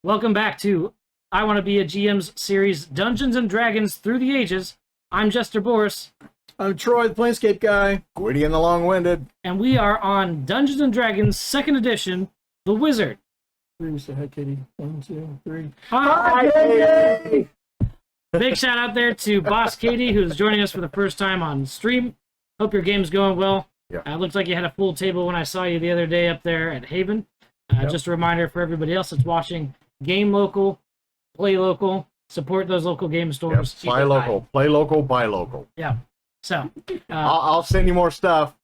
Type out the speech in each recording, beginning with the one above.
Welcome back to I Want to Be a GM's series, Dungeons and Dragons Through the Ages. I'm Jester Borris. I'm Troy, the Planescape guy. Gwydion the Long-Winded. And we are on Dungeons and Dragons 2nd Edition, The Wizard. Three, say hi, Katie. 1, 2, 3. Hi, Katie! Big shout out there to Boss Katie, who's joining us for the first time on stream. Hope your game's going well. Yeah. Looks like you had a full table when I saw you the other day up there at Haven. Yep. Just a reminder for everybody else that's watching, game local, play local, support those local game stores. Yep. Buy local, play local, buy local. Yeah. So, I'll send you more stuff.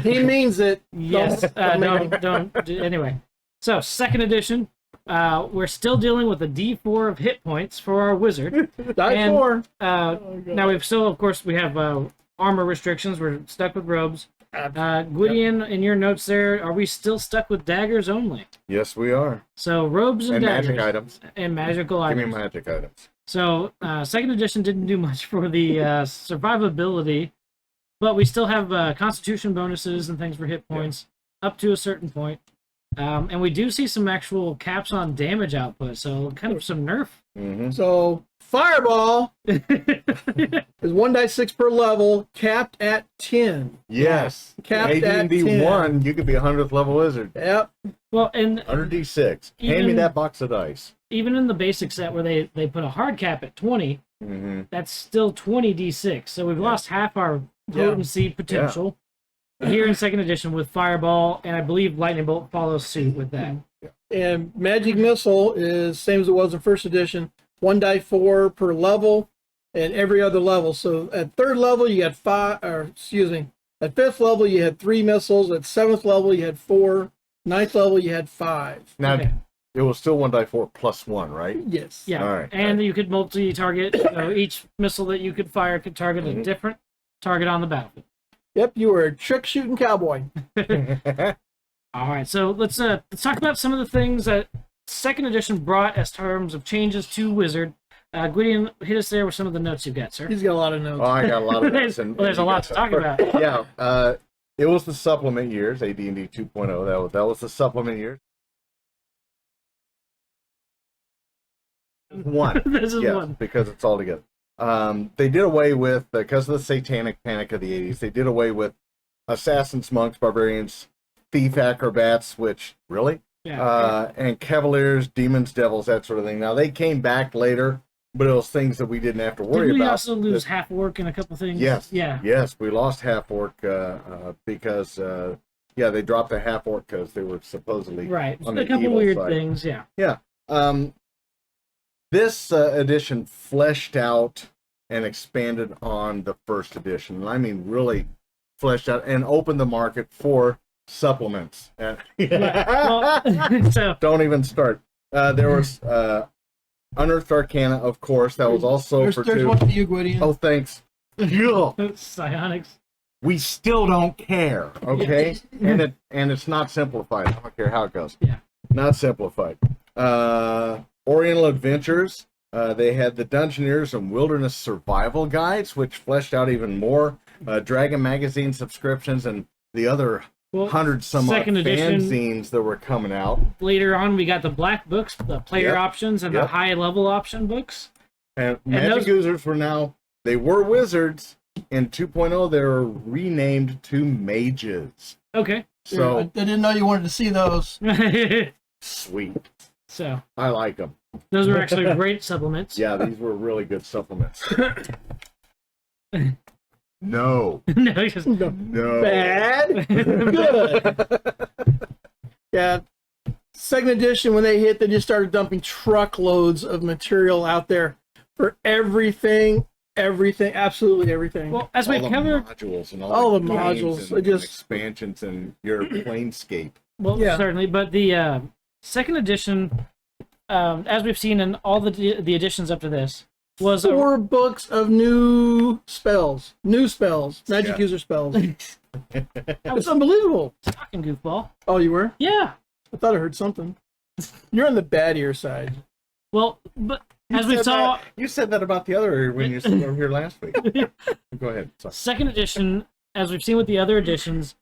He means it. yes. Anyway. So, 2nd edition. We're still dealing with a D4 of hit points for our wizard. Die 4. Now we've still, of course, we have armor restrictions. We're stuck with robes. Gwydion, in your notes there, are we still stuck with daggers only? Yes, we are. So robes and daggers. Magic items. And magical Give items. me magic items. So 2nd edition didn't do much for the survivability, but we still have constitution bonuses and things for hit points up to a certain point. And we do see some actual caps on damage output, so kind of some nerf. Mm-hmm. So, Fireball is 1d6 per level, capped at 10. Yes. Capped at AD&D 10. 1, you could be a 100th level wizard. Yep. Well, and 100d6. Hand me that box of dice. even in the basic set where they put a hard cap at 20, that's still 20d6. So we've lost half our potency potential here in 2nd edition with Fireball, and I believe Lightning Bolt follows suit with that. And Magic Missile is same as it was in 1st edition, 1d4 per level and every other level. So at 3rd level you had 5, or excuse me, at 5th level you had 3 missiles, at 7th level you had 4, 9th level you had 5. Now, Okay. it was still 1d4 plus 1, right? Yes. Yeah, All right. and you could multi-target. So each missile that you could fire could target a different target on the battlefield. Yep, you were a trick shooting cowboy. All right, so let's talk about some of the things that 2nd edition brought as terms of changes to Wizard. Gwydion, hit us there with some of the notes you've got, sir. He's got a lot of notes. Oh, I got a lot of notes. Well, there's a lot to talk about. Yeah. It was the supplement years, AD&D 2.0. That was the supplement years. One. This is yes, one. because it's all together. They did away with, because of the satanic panic of the 80s, they did away with assassins, monks, barbarians, thief acrobats, which, really? Yeah. And cavaliers, demons, devils, that sort of thing. Now, they came back later, but it was things that we didn't have to worry Did we about. also lose half orc in a couple things? Yes. Yeah. Yes, we lost half orc because, they dropped the half orc because they were supposedly Right. on A the couple evil weird side. things, yeah. Yeah. This edition fleshed out and expanded on the 1st edition. And I mean, really fleshed out and opened the market for supplements. Well, so Don't even start. There was Unearthed Arcana, of course. That was also There's for one 2. for you, Gwydion. Oh, thanks. Yeah. psionics. We still don't care, okay? and it's not simplified. I don't care how it goes. Yeah. Not simplified. Oriental Adventures. They had the Dungeoneers and Wilderness Survival Guides, which fleshed out even more. Dragon Magazine subscriptions and the other hundred some odd 2nd edition. fanzines that were coming out. Later on, we got the black books, the player options, and the high level option books. And Magic Users they were wizards. In 2.0, they were renamed to mages. Okay. So I didn't know you wanted to see those. sweet. So I like them. those were actually great supplements. Yeah, these were really good supplements. No. No, just, No. Bad. Good. Yeah. 2nd edition, when they hit, they just started dumping truckloads of material out there for everything, absolutely everything. well, as All we the covered, modules and all the games modules, and, it just- expansions and your Planescape. well, Yeah. certainly, but the 2nd edition, as we've seen in all the editions up to this, was 4 books of new spells, magic user spells. It's unbelievable. fucking goofball. Oh, you were? Yeah. I thought I heard something. You're on the bad ear side. Well, but as we saw, You said that about the other when you were here last week. Go ahead. Sorry. 2nd edition, as we've seen with the other editions,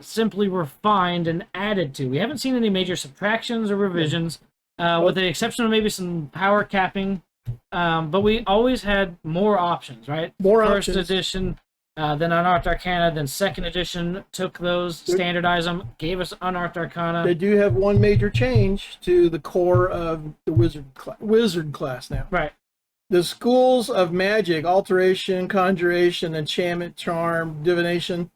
simply refined and added to. We haven't seen any major subtractions or revisions. with the exception of maybe some power capping. But we always had more options, right? More First options. edition, then Unearthed Arcana, then second edition took those, standardized them, gave us Unearthed Arcana. They do have one major change to the core of the wizard class now. Right. The schools of magic, alteration, conjuration, enchantment, charm, divination.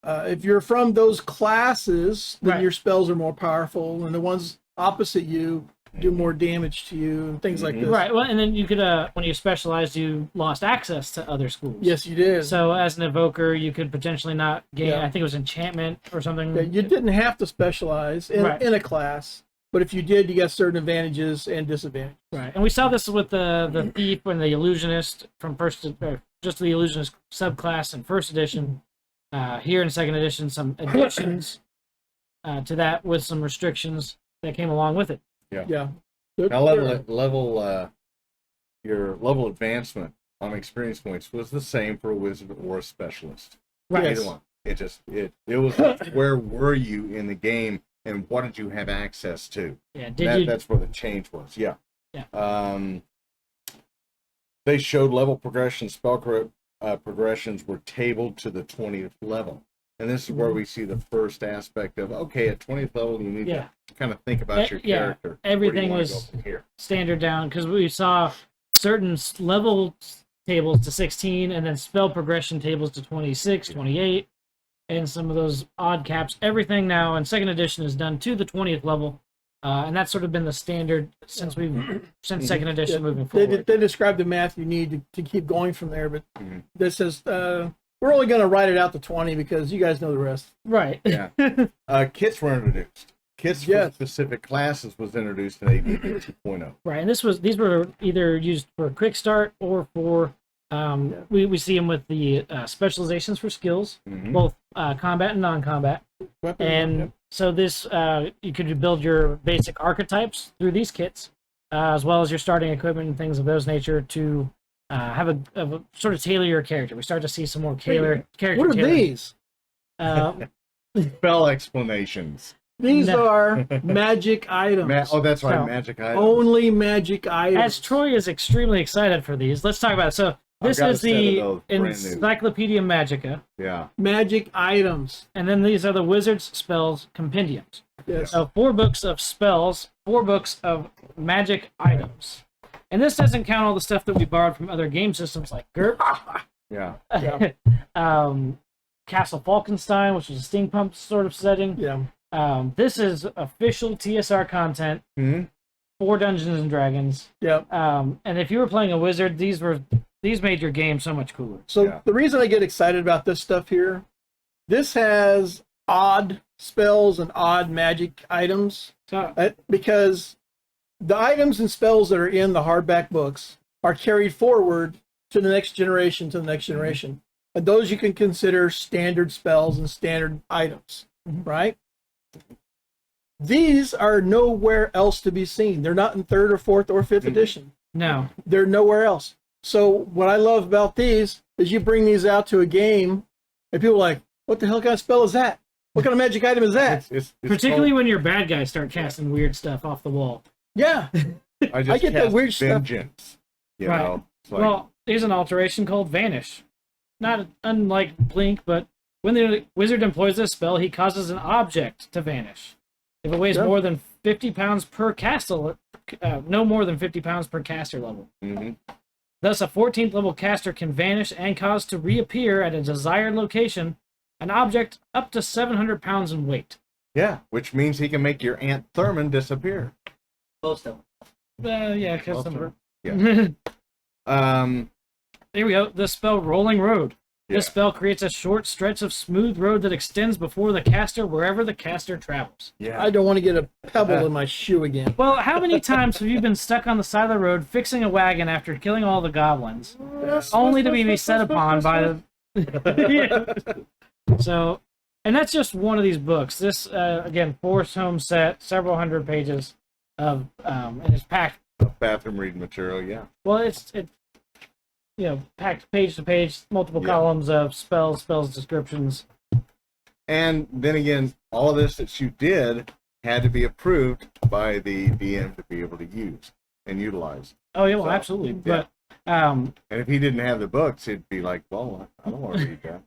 If you're from those classes, then Right. your spells are more powerful, and the ones opposite you do more damage to you, and things like this. Right. Well, and then you could, when you specialized, you lost access to other schools. Yes, you did. So as an evoker, you could potentially not gain. Yeah. I think it was enchantment or something. Yeah, you didn't have to specialize Right. in a class, but if you did, you got certain advantages and disadvantages. Right, and we saw this with the thief and the illusionist from just the illusionist subclass in first edition. Here in second edition, some additions to that with some restrictions that came along with it. Yeah. Now, your level advancement on experience points was the same for a wizard or a specialist. Right. Yes. Either one. It was where were you in the game and what did you have access to? Yeah. That's where the change was. Yeah. Yeah. They showed level progression, progressions were tabled to the 20th level. And this is where we see the first aspect of, okay, at 20th level, you need to kind of think about your character. Everything Where do you was wanna go from here? standard down because we saw certain level tables to 16 and then spell progression tables to 26, 28, and some of those odd caps. Everything now in second edition is done to the 20th level. And that's sort of been the standard since second edition moving forward. They describe the math you need to keep going from there, but this is we're only going to write it out to 20 because you guys know the rest. Right. Yeah. Kits were introduced. Kits for specific classes was introduced in AD&D 2.0. Right, and these were either used for quick start or for we see them with the specializations for skills, both combat and non-combat. And so this you could build your basic archetypes through these kits, as well as your starting equipment and things of those nature to have a sort of tailor your character. We start to see some more character. What are these? Spell explanations. These are magic items. That's right, So, magic items. Only magic items. As Troy is extremely excited for these, let's talk about it. So this got a is set of the those, brand new. Encyclopedia Magica, Yeah. Magic items. and then these are the Wizard's Spells Compendiums. Yes. So 4 books of spells, 4 books of magic items. And this doesn't count all the stuff that we borrowed from other game systems like GURP, Yeah. Castle Falkenstein, which is a steampunk sort of setting. Yeah. This is official TSR content for Dungeons and Dragons. Yeah. And if you were playing a wizard, these made your game so much cooler. So the reason I get excited about this stuff here, this has odd spells and odd magic items because the items and spells that are in the hardback books are carried forward to the next generation, and those you can consider standard spells and standard items, right? These are nowhere else to be seen. They're not in 3rd or 4th or 5th edition. No. They're nowhere else. So what I love about these is you bring these out to a game and people are like, what the hell kind of spell is that? What kind of magic item is that? It's Particularly when your bad guys start casting weird stuff off the wall. Yeah. I get that weird stuff. vengeance. You know? It's like, Well, here's an alteration called Vanish. Not unlike Blink, but when the wizard employs this spell, he causes an object to vanish. If it weighs more than 50 pounds per caster, no more than 50 pounds per caster level. Thus, a 14th level caster can vanish and cause to reappear at a desired location an object up to 700 pounds in weight. yeah, which means he can make your Aunt Thurman disappear. Close to. Yeah, because Also, yeah. Here we go. The spell Rolling Road. This Yeah. spell creates a short stretch of smooth road that extends before the caster wherever the caster travels. Yeah. I don't want to get a pebble in my shoe again. Well, how many times have you been stuck on the side of the road fixing a wagon after killing all the goblins, only to be beset upon by the... So, and that's just one of these books. This, again, 4-tome set, several hundred pages of, and it's packed. Bathroom reading material, yeah. Well, it's packed page to page, multiple columns of spells descriptions. And then again, all of this that you did had to be approved by the DM to be able to use and utilize. Oh yeah, well, So, absolutely. yeah. But And if he didn't have the books, he'd be like, well, I don't want to read that.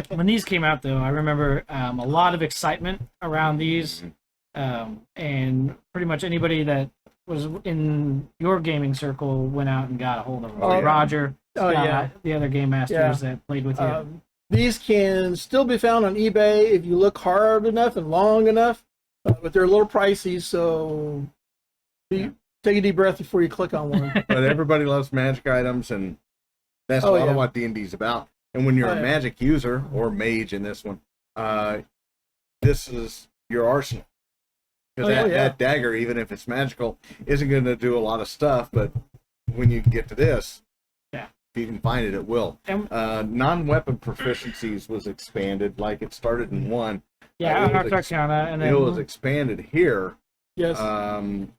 when these came out, though, I remember a lot of excitement around these, Mhm. and pretty much anybody that was in your gaming circle went out and got a hold of them. Oh, yeah. Roger, Oh, Scott, yeah. the other game masters that played with you. These can still be found on eBay if you look hard enough and long enough, but they're a little pricey, so take a deep breath before you click on one. But everybody loves magic items, and that's Oh, a lot yeah. of what D&D is about. And when you're Oh, a yeah. magic user or mage in this one, this is your arsenal. Because that dagger, even if it's magical, isn't going to do a lot of stuff. But when you get to this, if you can find it, it will. Non-weapon proficiencies was expanded, like it started in 1. Yeah, it was Arcana, and then it was expanded here. Yes.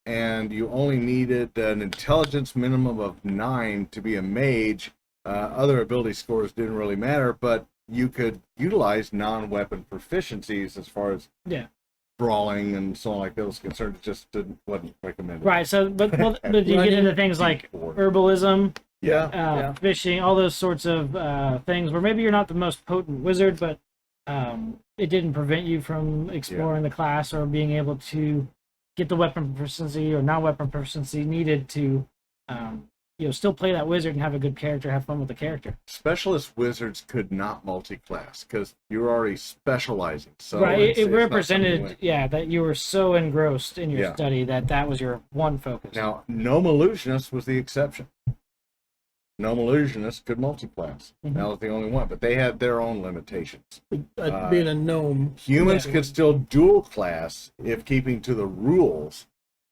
And you only needed an intelligence minimum of 9 to be a mage. Other ability scores didn't really matter, but you could utilize non-weapon proficiencies as far as brawling and so on like those concerned. It just wasn't recommended. right. So, but you get into things like herbalism, fishing, all those sorts of things where maybe you're not the most potent wizard, but it didn't prevent you from exploring the class or being able to get the weapon proficiency or non-weapon proficiency needed to still play that wizard and have a good character, have fun with the character. Specialist wizards could not multi-class because you're already specializing. So right, it represented that you were so engrossed in your study that was your one focus. Now, Gnome Illusionist was the exception. Gnome Illusionist could multi-class. That was the only one, but they had their own limitations. Being a gnome. Humans could still dual class if keeping to the rules,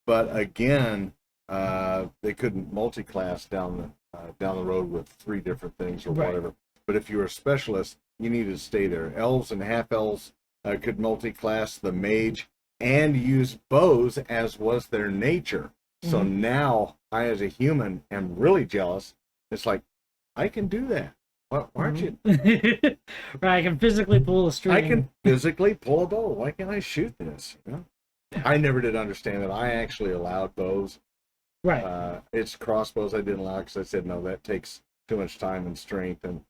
but again, they couldn't multi-class down the road with 3 different things or whatever. But if you were a specialist, you needed to stay there. Elves and half-elves could multi-class the mage and use bows as was their nature. So now, I as a human am really jealous. It's like, I can do that. Why aren't you? Right, I can physically pull a string. I can physically pull a bow. Why can't I shoot this? You know? I never did understand that. I actually allowed bows. Right. It's crossbows I didn't allow because I said, no, that takes too much time and strength and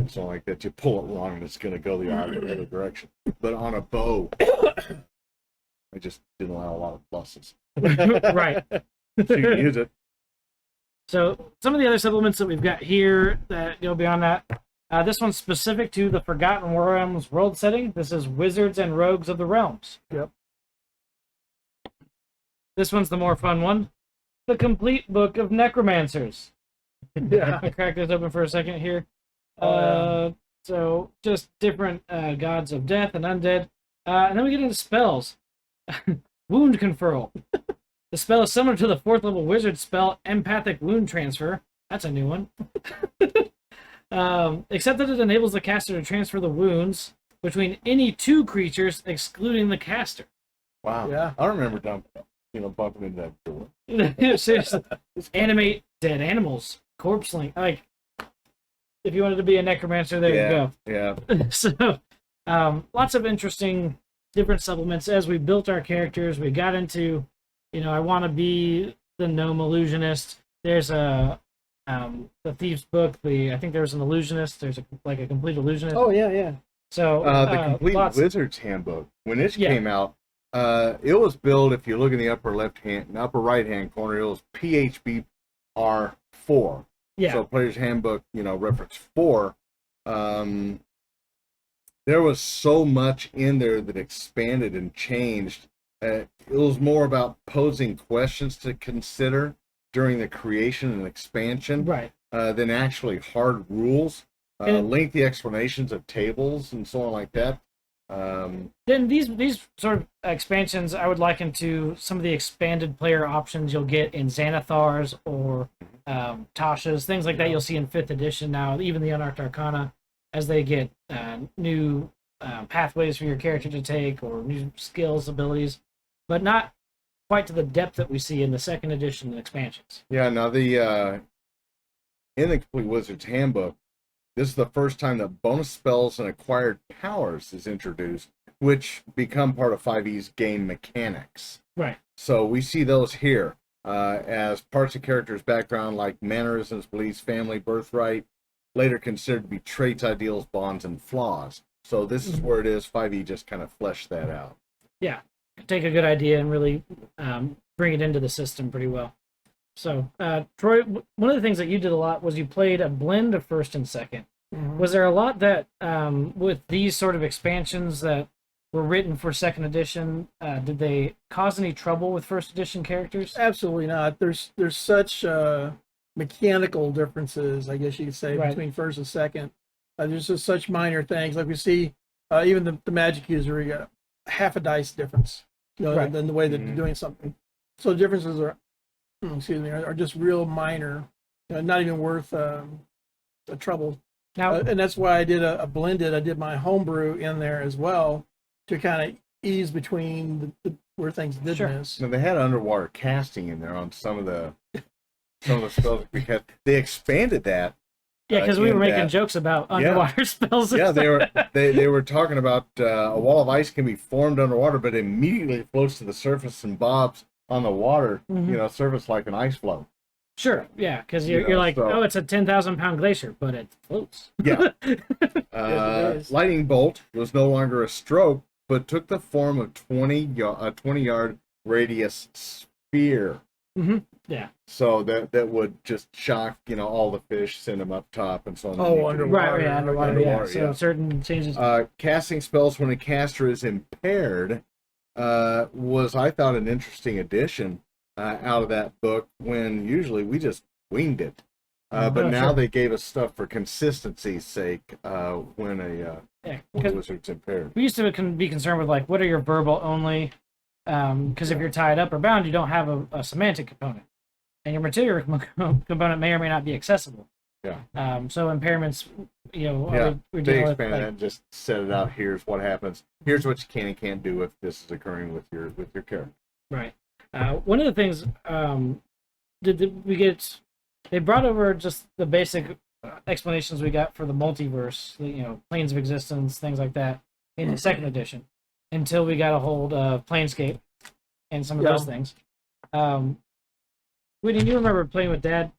so like that. You pull it wrong and it's going to go the other direction. But on a bow, I just didn't allow a lot of pluses. Right. So you can use it. So some of the other supplements that we've got here that go beyond that. This one's specific to the Forgotten Realms world setting. This is Wizards and Rogues of the Realms. Yep. This one's the more fun one. The Complete Book of Necromancers. Yeah. I cracked this open for a second here. So just different gods of death and undead. And then we get into spells. Wound Conferral. The spell is similar to the 4th level wizard spell, Empathic Wound Transfer. That's a new one. Except that it enables the caster to transfer the wounds between any 2 creatures, excluding the caster. Wow. Yeah. I remember bumping into that door. Seriously. Animate dead animals. Corpse link. Like, if you wanted to be a necromancer, there you go. Yeah. So, lots of interesting different supplements. As we built our characters, we got into, I want to be the gnome illusionist. There's the Thief's Book. I think there's an illusionist. There's a complete illusionist. Oh, yeah. So the Complete Wizard's Handbook, when it came out, it was billed, if you look in the upper right hand corner, it was PHBR 4. Yeah. So Player's Handbook, reference 4. There was so much in there that expanded and changed. It was more about posing questions to consider during the creation and expansion, than actually hard rules, lengthy explanations of tables and so on like that. Then these sort of expansions I would liken to some of the expanded player options you'll get in Xanathar's or Tasha's, things like that you'll see in 5th edition now, even the Unarched Arcana, as they get new pathways for your character to take or new skills, abilities, but not quite to the depth that we see in the 2nd edition and expansions. Yeah, now in the Complete Wizard's Handbook, this is the first time that bonus spells and acquired powers is introduced which become part of 5e's game mechanics. Right. So we see those here as parts of characters' background, like mannerisms, beliefs, family, birthright, later considered to be traits, ideals, bonds, and flaws. So this is where it is. 5e just kind of fleshed that out. Yeah. Take a good idea and really bring it into the system pretty well. So, Troy, one of the things that you did a lot was you played a blend of first and second. Was there a lot that, with these sort of expansions that were written for second edition, did they cause any trouble with first edition characters? Absolutely not. There's such mechanical differences, I guess you could say, Right. between first and second. There's just such minor things. Like we see, even the magic user, we got half a dice difference, Right. than the way that they're doing something. So the differences are, are just real minor, not even worth the trouble. Now, And that's why I did a blended. I did my homebrew in there as well to kind of ease between where things did Sure. miss. Now they had underwater casting in there on some of the spells because they expanded that. yeah, because we in were making that- jokes about underwater spells. and Yeah, stuff. they were talking about a wall of ice can be formed underwater, but immediately floats to the surface and bobs on the water, surface like an ice floe. Sure, yeah, because you're like, so- oh, it's a 10,000-pound glacier, but it floats. Yeah. it is. Lightning bolt was no longer a stroke, but took the form of 20-yard radius sphere. Yeah. So that would just shock, all the fish, send them up top, and so on. Oh, You can- underwater. Right, yeah, underwater, Underwater, yeah. So yeah. certain changes. Casting spells when a caster is impaired was, I thought, an interesting addition out of that book, when usually we just winged it. But Oh, now sure. they gave us stuff for consistency's sake when Yeah, when a 'cause wizard's impaired. we used to be concerned with, like, what are your verbal only? Because if you're tied up or bound, you don't have a semantic component. And your material component may or may not be accessible. Yeah. So impairments, Yeah, we're they dealing with, expanded it and just set it out. Here's what happens. Here's what you can and can't do if this is occurring with your character. right. One of the things we get, they brought over just the basic explanations we got for the multiverse, planes of existence, things like that, in the second edition, until we got a hold of Planescape and some of those things. Gwydion, you remember playing with Dad?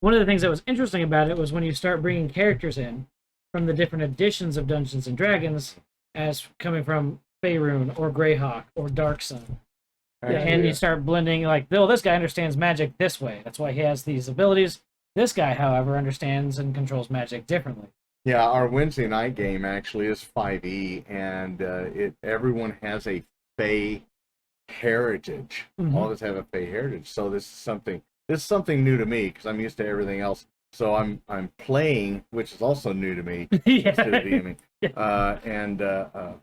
One of the things that was interesting about it was when you start bringing characters in from the different editions of Dungeons and Dragons, as coming from Faerun or Greyhawk or Dark Sun. And you start blending, like, oh, this guy understands magic this way. That's why he has these abilities. This guy, however, understands and controls magic differently. Yeah, our Wednesday night game actually is 5e, and everyone has a Fey heritage. All of us have a Fey heritage, so this is something new to me, because I'm used to everything else. So I'm playing, which is also new to me, instead of DMing, and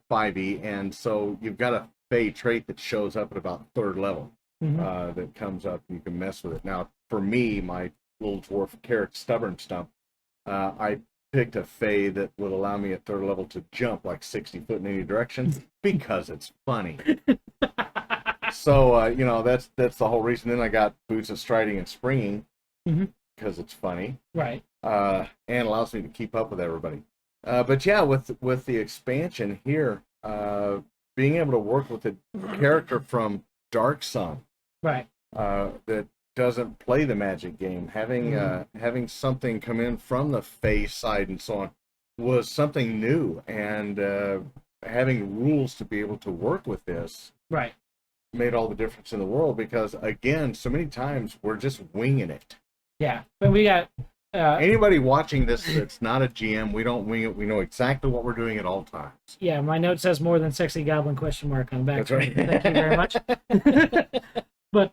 5e, and so you've got a Fey trait that shows up at about third level. That comes up, you can mess with it. Now, for me, my little dwarf carrot stubborn stump, I picked a Fey that would allow me at third level to jump like 60 foot in any direction because it's funny. So that's the whole reason. Then I got boots of striding and springing because it's funny, Right. and allows me to keep up with everybody. But yeah, with the expansion here, being able to work with a character from Dark Sun, Right. that doesn't play the magic game, having something come in from the Fey side and so on, was something new, and having rules to be able to work with this Right. made all the difference in the world, because again, so many times we're just winging it. Yeah. But we got Anybody watching this that's not a GM, we don't wing it. We know exactly what we're doing at all times. yeah, my note says more than sexy goblin question mark on the back. That's right. Thank you very much. But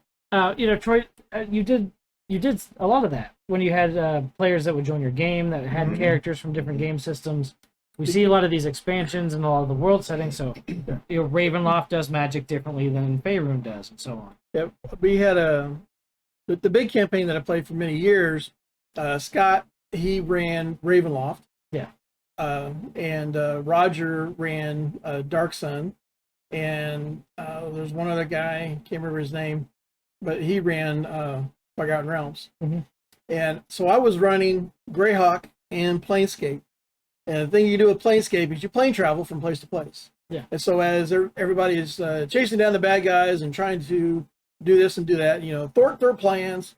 Troy, you did a lot of that when you had players that would join your game that had characters from different game systems. We see a lot of these expansions and a lot of the world settings. So, Ravenloft does magic differently than Faerun does, and so on. Yeah, we had the big campaign that I played for many years. Scott, he ran Ravenloft. Yeah. And Roger ran Dark Sun, and there's one other guy, can't remember his name, but he ran Forgotten Realms. And so I was running Greyhawk and Planescape, And the thing you do with Planescape is you plane travel from place to place. Yeah. And so as everybody is chasing down the bad guys and trying to do this and do that, thwart their plans,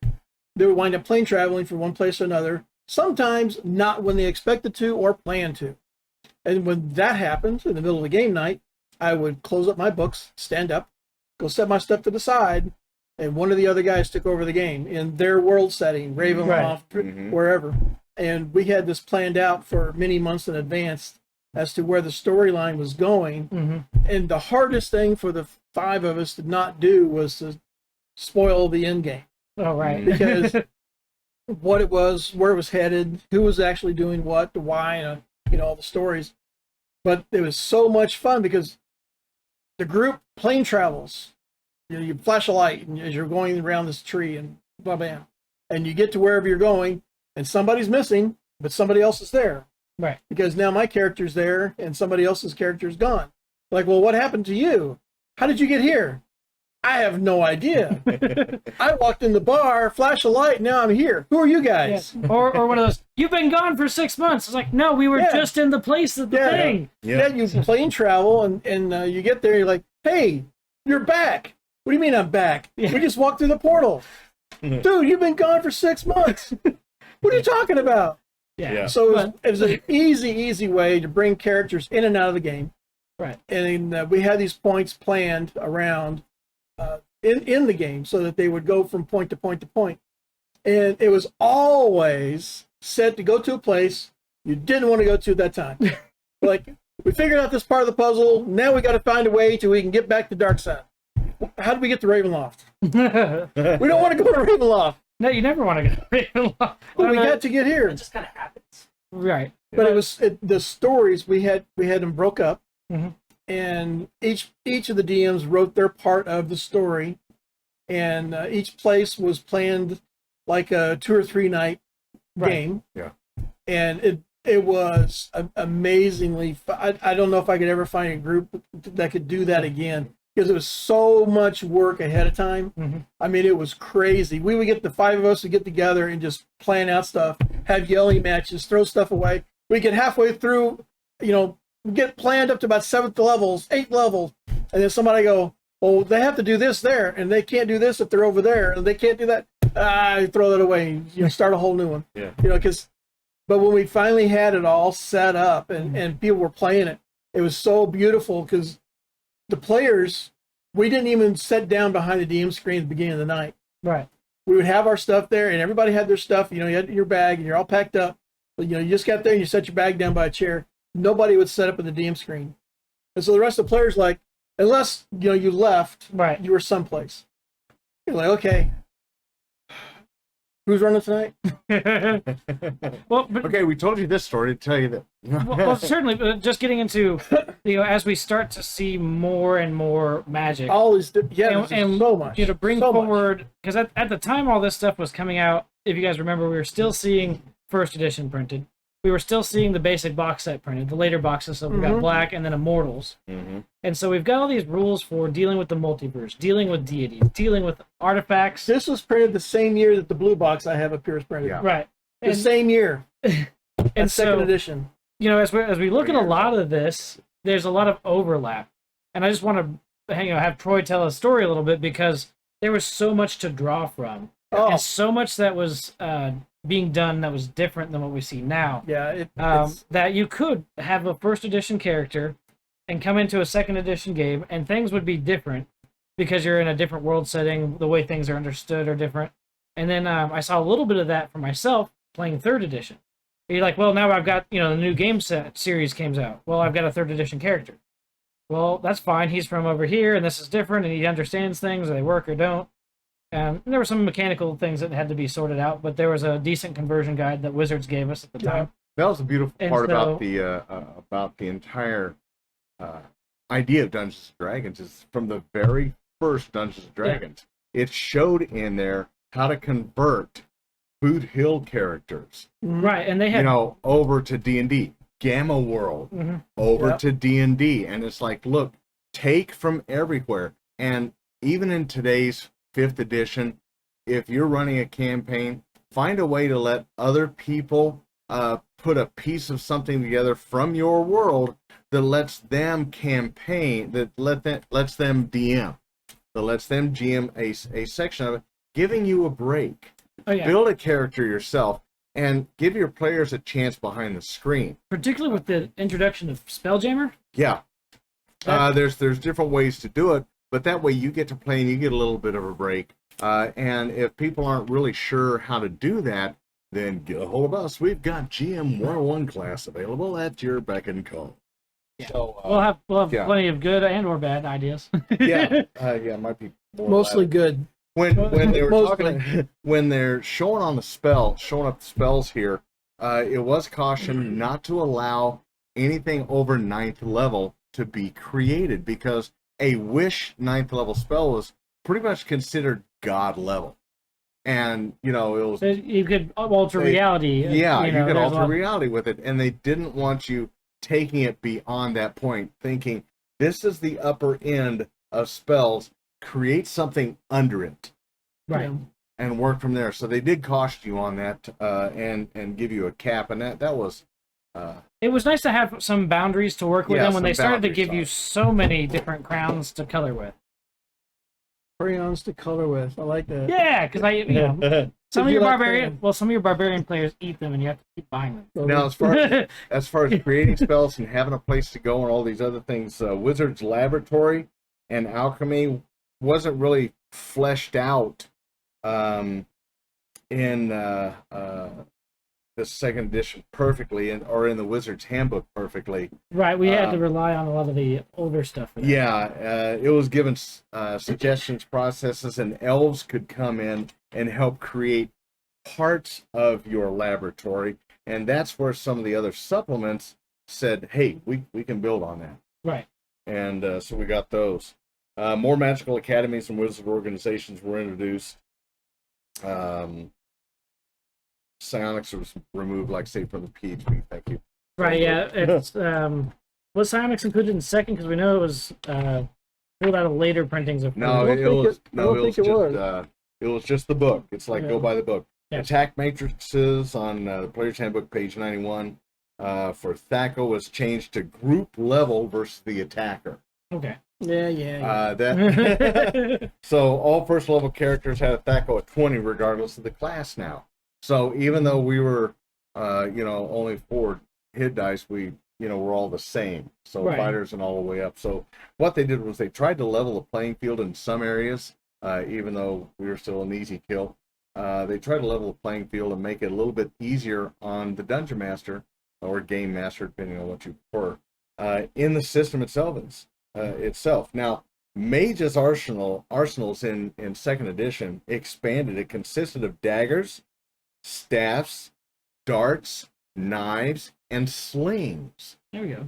they would wind up plane traveling from one place to another, sometimes not when they expected to or planned to. And when that happened in the middle of a game night, I would close up my books, stand up, go set my stuff to the side, and one of the other guys took over the game in their world setting, Ravenloft, wherever. And we had this planned out for many months in advance as to where the storyline was going. And the hardest thing for the 5 of us to not do was to spoil the end game. Oh, right. Because what it was, where it was headed, who was actually doing what, the why, and all the stories. But it was so much fun because the group plane travels. You flash a light as you're going around this tree and blah, bam. And you get to wherever you're going and somebody's missing, but somebody else is there. Right. Because now my character's there and somebody else's character's gone. Like, well, what happened to you? How did you get here? I have no idea. I walked in the bar, flash a light, now I'm here. Who are you guys? Yeah. Or one of those, you've been gone for 6 months. It's like, no, we were just in the place of the thing. Yeah, you plane travel and you get there, you're like, hey, you're back. What do you mean I'm back? We just walked through the portal. Dude, you've been gone for 6 months. What are you talking about? Yeah. So it was an easy way to bring characters in and out of the game. Right. And we had these points planned around in the game so that they would go from point to point to point. And it was always set to go to a place you didn't want to go to at that time. Like, we figured out this part of the puzzle. Now we got to find a way we can get back to Dark Side. How do we get to Ravenloft? We don't want to go to Ravenloft. No, you never want to go to Ravenloft. Well, we got to get here. It just kind of happens. Right. But it was the stories we had them broke up, and each of the DMs wrote their part of the story, and each place was planned like a 2 or 3 night game. Yeah. And it was amazingly. I don't know if I could ever find a group that could do that again. Because it was so much work ahead of time. I mean, it was crazy. We would get the 5 of us to get together and just plan out stuff, have yelling matches, throw stuff away. We get halfway through, get planned up to about 7th levels, 8th levels, and then somebody go, well, they have to do this there, and they can't do this if they're over there, and they can't do that. You throw that away, start a whole new one. Yeah. But when we finally had it all set up and people were playing it, it was so beautiful because the players, we didn't even sit down behind the DM screen at the beginning of the night. Right. We would have our stuff there, and everybody had their stuff. You had your bag, and you're all packed up. But, you just got there, and you set your bag down by a chair. Nobody would set up at the DM screen. And so the rest of the players, like, unless, you left, you were someplace. You're like, okay, who's running tonight? Well, but, okay, we told you this story to tell you that. well, certainly, but just getting into, as we start to see more and more magic. Always, and so much. To bring forward, because at the time all this stuff was coming out, if you guys remember, we were still seeing first edition printed. We were still seeing the basic box set printed, the later boxes, so we got Black and then Immortals. And so we've got all these rules for dealing with the multiverse, dealing with deities, dealing with artifacts. This was printed the same year that the blue box I have up here is printed. Yeah. Right. The same year. And second edition. As we look at a lot of this, there's a lot of overlap. And I just want to have Troy tell a story a little bit because there was so much to draw from. And so much that was being done that was different than what we see now. Yeah. That you could have a first edition character and come into a second edition game and things would be different because you're in a different world setting, the way things are understood are different. And then I saw a little bit of that for myself playing third edition. You're like, well, now I've got, the new game set series comes out. Well, I've got a third edition character. Well, that's fine. He's from over here and this is different and he understands things, or they work or don't. And there were some mechanical things that had to be sorted out, but there was a decent conversion guide that Wizards gave us at the time. That was the beautiful part about the entire idea of Dungeons and Dragons is from the very first Dungeons and Dragons. It showed in there how to convert Boot Hill characters, right? And they had over to D&D, Gamma World, over to D&D, and it's like, look, take from everywhere, and even in today's 5th edition, if you're running a campaign, find a way to let other people put a piece of something together from your world that lets them campaign, that lets them DM, that lets them GM a section of it, giving you a break. Oh, yeah. Build a character yourself and give your players a chance behind the screen. Particularly with the introduction of Spelljammer. Yeah. There's different ways to do it, but that way you get to play and you get a little bit of a break. And if people aren't really sure how to do that, then get a hold of us. We've got GM 101 class available at your beck and call. Yeah. So, we'll have plenty of good and or bad ideas. it might be Mostly good. When they were Mostly. talking, when they're showing up the spells here, it was cautioned not to allow anything over 9th level to be created, because a wish 9th level spell was pretty much considered god level. And, it was... So you could alter reality. Yeah, you could alter reality with it. And they didn't want you taking it beyond that point, thinking, this is the upper end of spells, create something under it. Right. And work from there. So they did caution you on that, and give you a cap. And that was... it was nice to have some boundaries to work with them when they started to give you boundaries. so many different crowns to color with. Crayons to color with. I like that. Yeah, because some of your barbarian players eat them, and you have to keep buying them. Now, as far as creating spells and having a place to go and all these other things, Wizard's Laboratory and Alchemy wasn't really fleshed out in the second edition perfectly, or in the Wizard's Handbook perfectly. Right, we had to rely on a lot of the older stuff. It was given suggestions, processes, and elves could come in and help create parts of your laboratory, and that's where some of the other supplements said, hey, we can build on that. Right. And so we got those. More magical academies and wizard organizations were introduced. Psionics was removed, like, say, from the PHP. Thank you. Right, yeah. It's was Psionics included in second? Because we know it was pulled out of later printings of... It was just the book. It's like, go by the book. Yeah. Attack matrices on the Player's Handbook, page 91. For THACO was changed to group level versus the attacker. Okay. Yeah. So all first level characters had a THACO at 20 regardless of the class now. So even though we were, only 4 hit dice, we're all the same. So right. Fighters and all the way up. So what they did was they tried to level the playing field in some areas, even though we were still an easy kill. They tried to level the playing field and make it a little bit easier on the Dungeon Master or Game Master, depending on what you prefer, in the system itself. Now, Mage's arsenals in second edition expanded. It consisted of daggers, staffs, darts, knives, and slings. There we go.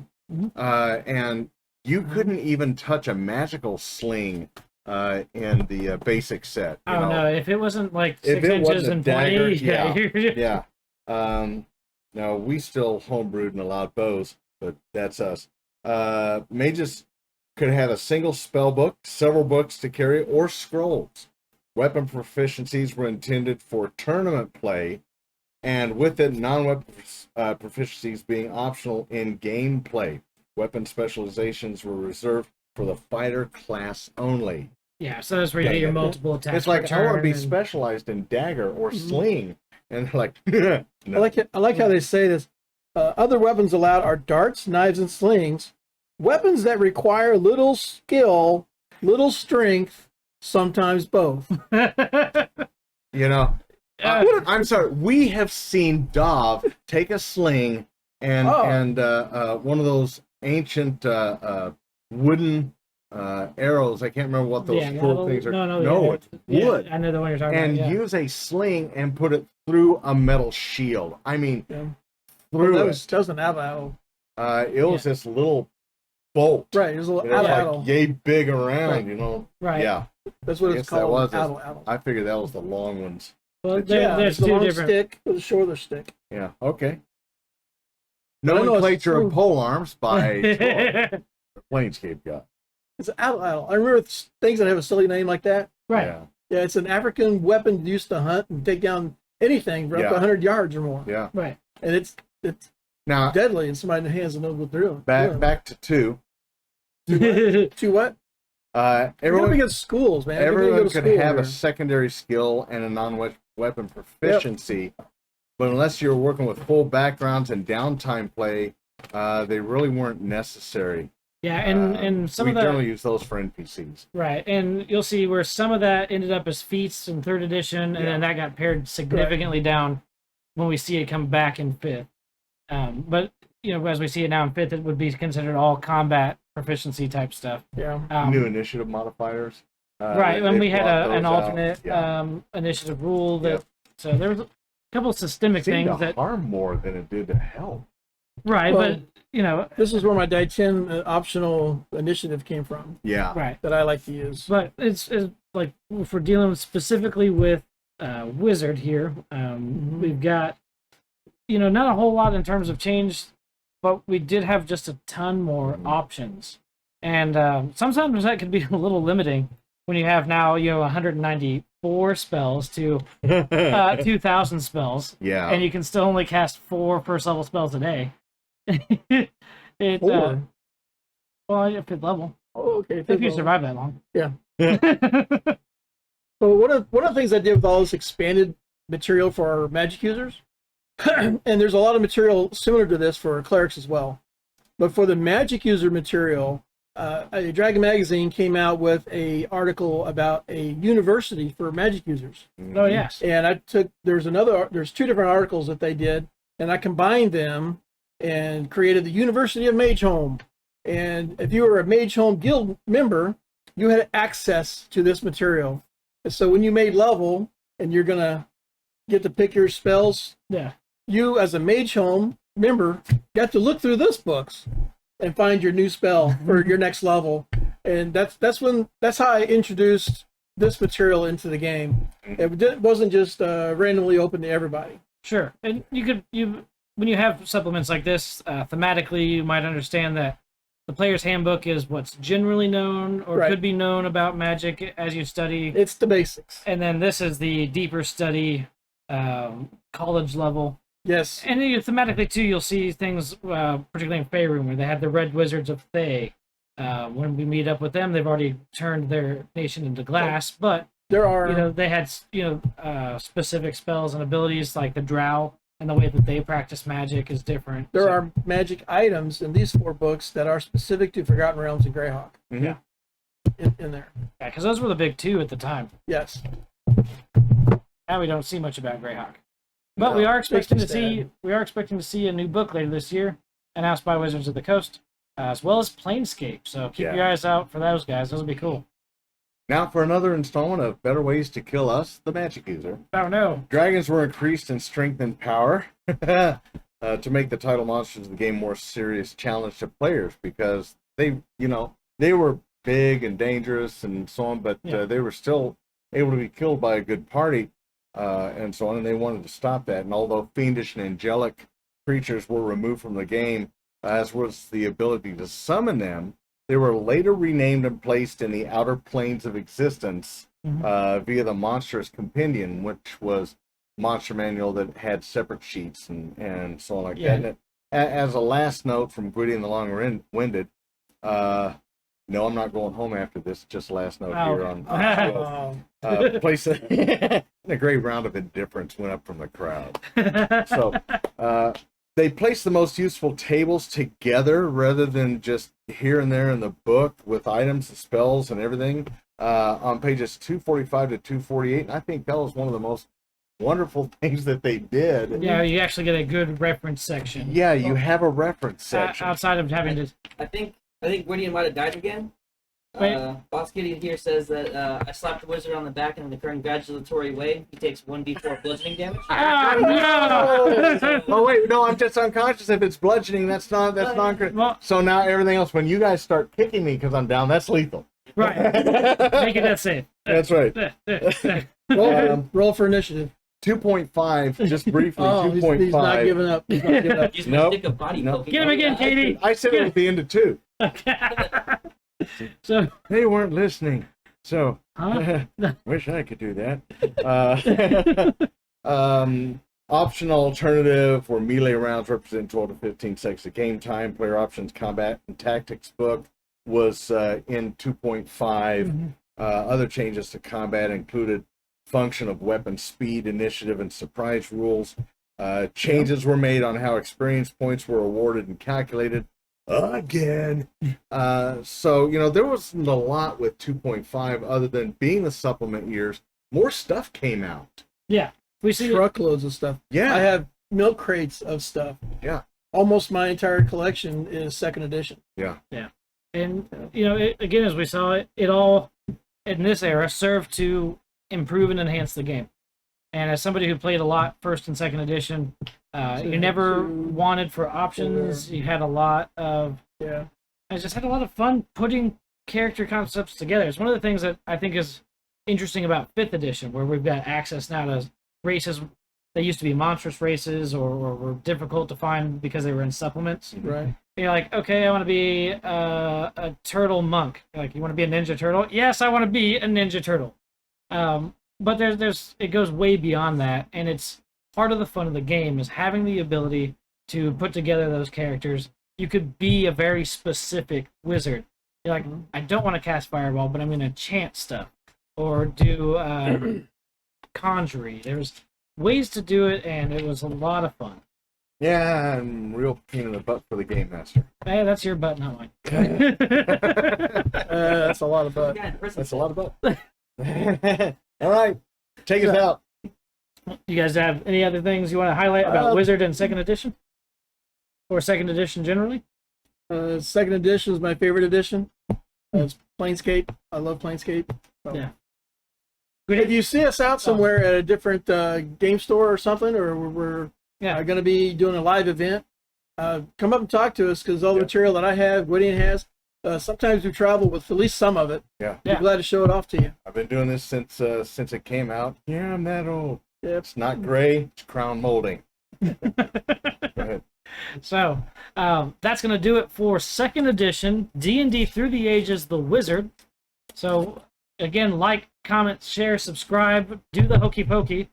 And you couldn't even touch a magical sling in the basic set. No, if it wasn't like if 6 it inches wasn't a and dagger, 20, yeah. Now, we still homebrewed and allowed bows, but that's us. Mages could have a single spell book, several books to carry, or scrolls. Weapon proficiencies were intended for tournament play, and with it, non-weapon proficiencies being optional in game play. Weapon specializations were reserved for the fighter class only. Yeah, so that's where you get your multiple attacks. It's like, I want to be specialized in dagger or sling. And they're like, no. I like how they say this. Other weapons allowed are darts, knives, and slings. Weapons that require little skill, little strength, sometimes both. I'm sorry. We have seen Dov take a sling and one of those ancient wooden arrows. I can't remember what those things are. No, wood. I know the one you're talking about. And use a sling and put it through a metal shield. I mean, through it. That was an atlatl. It was this little bolt. Right, it was a little atlatl. Like yay big around, Right. Yeah. That's what it's called. I figured that was the long ones. Well, there's the two long different. stick with a shorter stick. Yeah. Okay. No, Nomenclature of pole arms by Planescape got. It's an atlatl. I remember things that have a silly name like that. Right. Yeah, it's an African weapon used to hunt and take down anything for up to 100 yards or more. Yeah. Right. and it's Now, deadly in somebody's hands that knows what they're doing. back to 2. To what? Everyone Everyone against schools, man. everyone could have a secondary skill and a non-weapon proficiency, but unless you're working with full backgrounds and downtime play, they really weren't necessary. Yeah, and some we of that generally use those for NPCs. right, and you'll see where some of that ended up as feats in 3rd edition, and then that got pared significantly down when we see it come back in 5th. But as we see it now in 5th, it would be considered all combat proficiency type stuff. Yeah. New initiative modifiers. Right, and we had an those alternate initiative rule that so there was a couple of systemic seemed things to that harm more than it did to help. right, Well, but this is where my Die 10 optional initiative came from Yeah. right, that I like to use. but it's like if we're dealing specifically with wizard here, we've got not a whole lot in terms of change, but we did have just a ton more options, and sometimes that could be a little limiting when you have now 194 spells to 2,000 spells, Yeah. and you can still only cast 4 first level spells a day. It Or, well, at 5th level, okay. if you survive that long. Yeah. So one of the things I did with all this expanded material for our magic users, and there's a lot of material similar to this for clerics as well, but for the magic user material, a Dragon Magazine came out with a article about a university for magic users. Oh yes. And there's 2 different articles that they did, and I combined them and created the University of Magehome. And if you were a Magehome Guild member, you had access to this material. And so when you made level and you're gonna get to pick your spells, Yeah. you as a Magehome member got to look through this books and find your new spell for your next level. And that's how I introduced this material into the game. It wasn't just randomly open to everybody. Sure, and when you have supplements like this, thematically, you might understand that the player's handbook is what's generally known or Right. could be known about magic as you study, It's the basics. and then this is the deeper study, college level. Yes. And then thematically too, you'll see things, particularly in Faerun, where they have the Red Wizards of Thay. When we meet up with them, they've already turned their nation into glass, but There are they had specific spells and abilities like the Drow, and the way that they practice magic is different. there are magic items in these 4 books that are specific to Forgotten Realms and Greyhawk Mhm. in there. Yeah, because those were the big 2 at the time. Yes. Now we don't see much about Greyhawk, but No, we are expecting to Shakespeare's see a new book later this year, announced by Wizards of the Coast, as well as Planescape. So keep your eyes out for those guys. Those will be cool. Now for another installment of Better Ways to Kill Us, the Magic User. Oh no! Dragons were increased in strength and power to make the title monsters of the game more serious challenge to players, because they were big and dangerous and so on, but they were still able to be killed by a good party and so on, and they wanted to stop that. And although fiendish and angelic creatures were removed from the game, as was the ability to summon them, they were later renamed and placed in the outer planes of existence via the Monstrous Compendium, which was a monster manual that had separate sheets and so on like that. And as a last note from Gwydion the Long-Winded, no, I'm not going home after this. Just last note here on place a great round of indifference went up from the crowd. So they placed the most useful tables together rather than just here and there in the book with items and spells and everything on pages 245 to 248. And I think that was one of the most wonderful things that they did. Yeah, you actually get a good reference section. Yeah, you have a reference section. Outside of having to... I think Gwydion might have died again. Wait. Boss Gideon here says that I slapped the wizard on the back in the congratulatory way. He takes 1d4 bludgeoning damage. Oh, no! Oh wait, no, I'm just unconscious. If it's bludgeoning, that's not Well- so now everything else, when you guys start kicking me because I'm down, that's lethal. Right. Make it that safe. That's right. Roll for initiative. 2.5, just briefly. Oh, 2.5. he's not giving up. He's not giving up. Use Nope. my stick of body Nope. poking. Get him again, Katie. I said it at the end of 2. So, They weren't listening. So huh? wish I could do that. Optional alternative where melee rounds represent 12 to 15 seconds of game time. Player options, combat, and tactics book was in 2.5. Other changes to combat included function of weapon speed, initiative, and surprise rules. Changes were made on how experience points were awarded and calculated. Again. So, there wasn't a lot with 2.5 other than being the supplement years. More stuff came out. Yeah. We see Truckloads of stuff. Yeah. I have milk crates of stuff. Yeah. Almost my entire collection is second edition. Yeah. And, again, as we saw, it all, in this era, served to improve and enhance the game. And as somebody who played a lot first and second edition, you never wanted for options. You had a lot of... Yeah. I just had a lot of fun putting character concepts together. It's one of the things that I think is interesting about 5th edition, where we've got access now to races that used to be monstrous races or were difficult to find because they were in supplements. Right. You're like, okay, I want to be a turtle monk. Like, you want to be a ninja turtle? Yes, I want to be a ninja turtle. But it goes way beyond that, and it's part of the fun of the game is having the ability to put together those characters. You could be a very specific wizard. You're like, I don't want to cast fireball, but I'm going to chant stuff or do conjuring. There's ways to do it, and it was a lot of fun. Yeah, I'm real pain in the butt for the game master. Hey, that's your butt, not mine. That's a lot of butt. Yeah, person That's a lot of butt. All right, take us out. You guys have any other things you want to highlight about Wizard and second edition? Or second edition generally? Second edition is my favorite edition. It's Planescape. I love Planescape. So. Yeah. If you see us out somewhere at a different game store or something, or we're going to be doing a live event, come up and talk to us, because all the material that I have, Gwydion has, sometimes we travel with at least some of it. Yeah. We're glad to show it off to you. I've been doing this since it came out. Yeah, I'm that old. Yep. It's not gray, it's crown molding. Go ahead. So, that's going to do it for second edition, D&D Through the Ages, The Wizard. So, again, like, comment, share, subscribe, do the hokey pokey.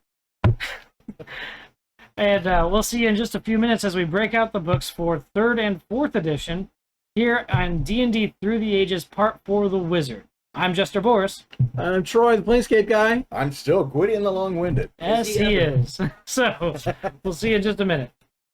And we'll see you in just a few minutes as we break out the books for third and fourth edition here on D&D Through the Ages Part 4, The Wizard. I'm Jester Borris. I'm Troy, the Planescape guy. I'm still Gwydion the Long-Winded. Yes, he is. So, we'll see you in just a minute.